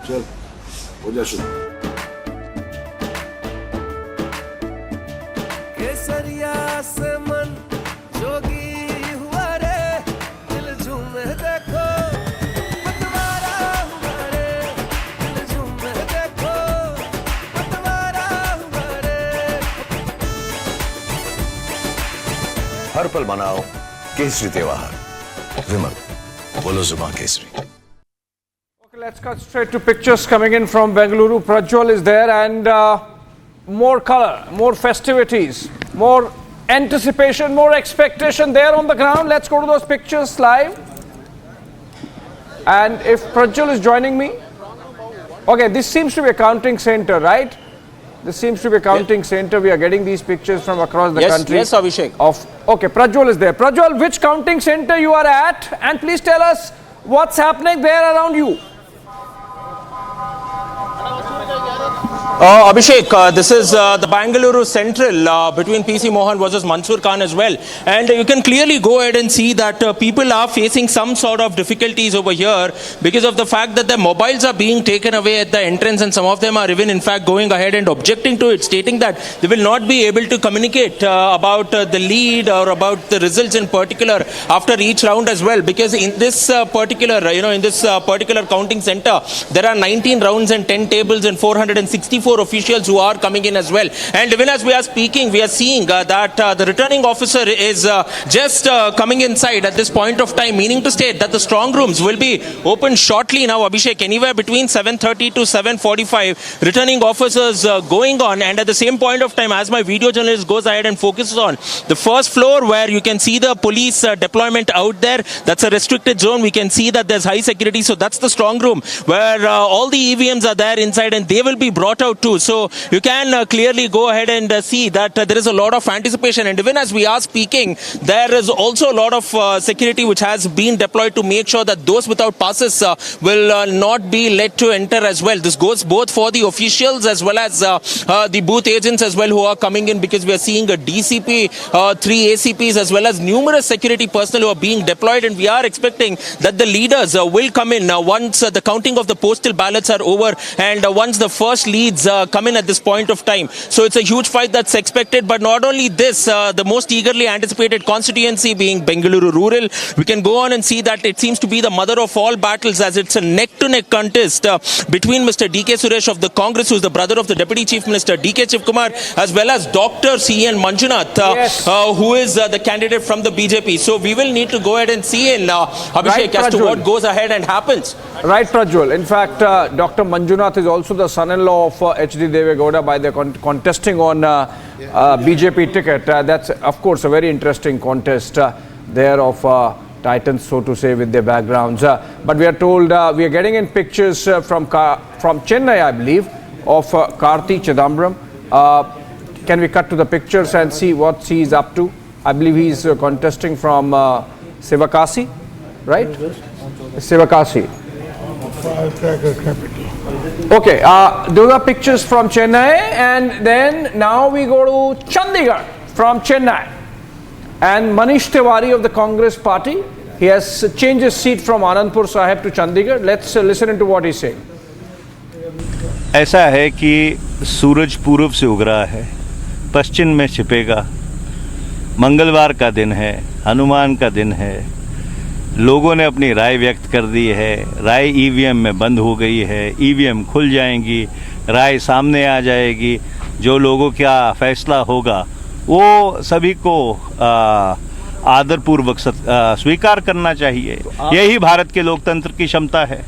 चल हो जा शुरू। केसरिया से मन जोगी हुआ रे, दिल झूमे देखो पतवारा हुआ रे, दिल झूमे देखो पतवारा हुआ रे। हर पल मनाओ केसरी त्योहार। विमल बोलो जुबान Kesari. Okay, let's cut straight to pictures coming in from Bengaluru. Prajwal is there and more color, more festivities, more anticipation, more expectation there on the ground. Let's go to those pictures live. And if Prajwal is joining me, okay, this seems to be a counting center, right? This seems to be a counting center. We are getting these pictures from across the country. Yes, Abhishek. Okay, Prajwal is there. Prajwal, which counting center you are at? And please tell us what's happening there around you. Abhishek, this is the Bangalore Central between PC Mohan versus Mansoor Khan as well. And you can clearly go ahead and see that people are facing some sort of difficulties over here because of the fact that their mobiles are being taken away at the entrance, and some of them are even in fact going ahead and objecting to it, stating that they will not be able to communicate about the lead or about the results in particular after each round as well, because in this particular counting center, there are 19 rounds and 10 tables and 464 officials who are coming in as well. And even as we are speaking, we are seeing that the returning officer is just coming inside at this point of time, meaning to state that the strong rooms will be opened shortly now, Abhishek, anywhere between 7:30 to 7:45, returning officers going on. And at the same point of time, as my video journalist goes ahead and focuses on the first floor where you can see the police deployment out there, that's a restricted zone. We can see that there's high security, so that's the strong room where all the EVMs are there inside and they will be brought out too. So you can clearly go ahead and see that there is a lot of anticipation. And even as we are speaking, there is also a lot of security which has been deployed to make sure that those without passes will not be let to enter as well. This goes both for the officials as well as the booth agents as well who are coming in, because we are seeing a DCP, 3 ACPs as well as numerous security personnel who are being deployed, and we are expecting that the leaders will come in once the counting of the postal ballots are over and once the first leads come in at this point of time. So it's a huge fight that's expected. But not only this, the most eagerly anticipated constituency being Bengaluru Rural, we can go on and see that it seems to be the mother of all battles, as it's a neck-to-neck contest between Mr. DK Suresh of the Congress, who's the brother of the Deputy Chief Minister DK Shivkumar, as well as Dr. C.N. Manjunath, who is the candidate from the BJP. So we will need to go ahead and see in Abhishek as to what goes ahead and happens. Right, Prajwal. In fact, Dr. Manjunath is also the son-in-law of H.D. Devegowda by the contesting on BJP ticket. That's, of course, a very interesting contest there of titans, so to say, with their backgrounds. But we are told, we are getting in pictures from Chennai, I believe, of Karthi Chidambaram. Can we cut to the pictures and see what he is up to? I believe he is contesting from Sivakasi, right? Sivakasi. Okay, those are pictures from Chennai, and then now we go to Chandigarh from Chennai. And Manish Tiwari of the Congress party, he has changed his seat from Anandpur Sahib to Chandigarh. Let's listen into what he's saying. ऐसा है कि सूरज पूर्व से उग रहा है, पश्चिम में छिपेगा। मंगलवार का दिन है, हनुमान का दिन है। लोगों ने अपनी राय व्यक्त कर दी है। राय ईवीएम में बंद हो गई है, ईवीएम खुल जाएंगी, राय सामने आ जाएगी। जो लोगों का फैसला होगा वो सभी को आदरपूर्वक स्वीकार करना चाहिए। यही भारत के लोकतंत्र की क्षमता है।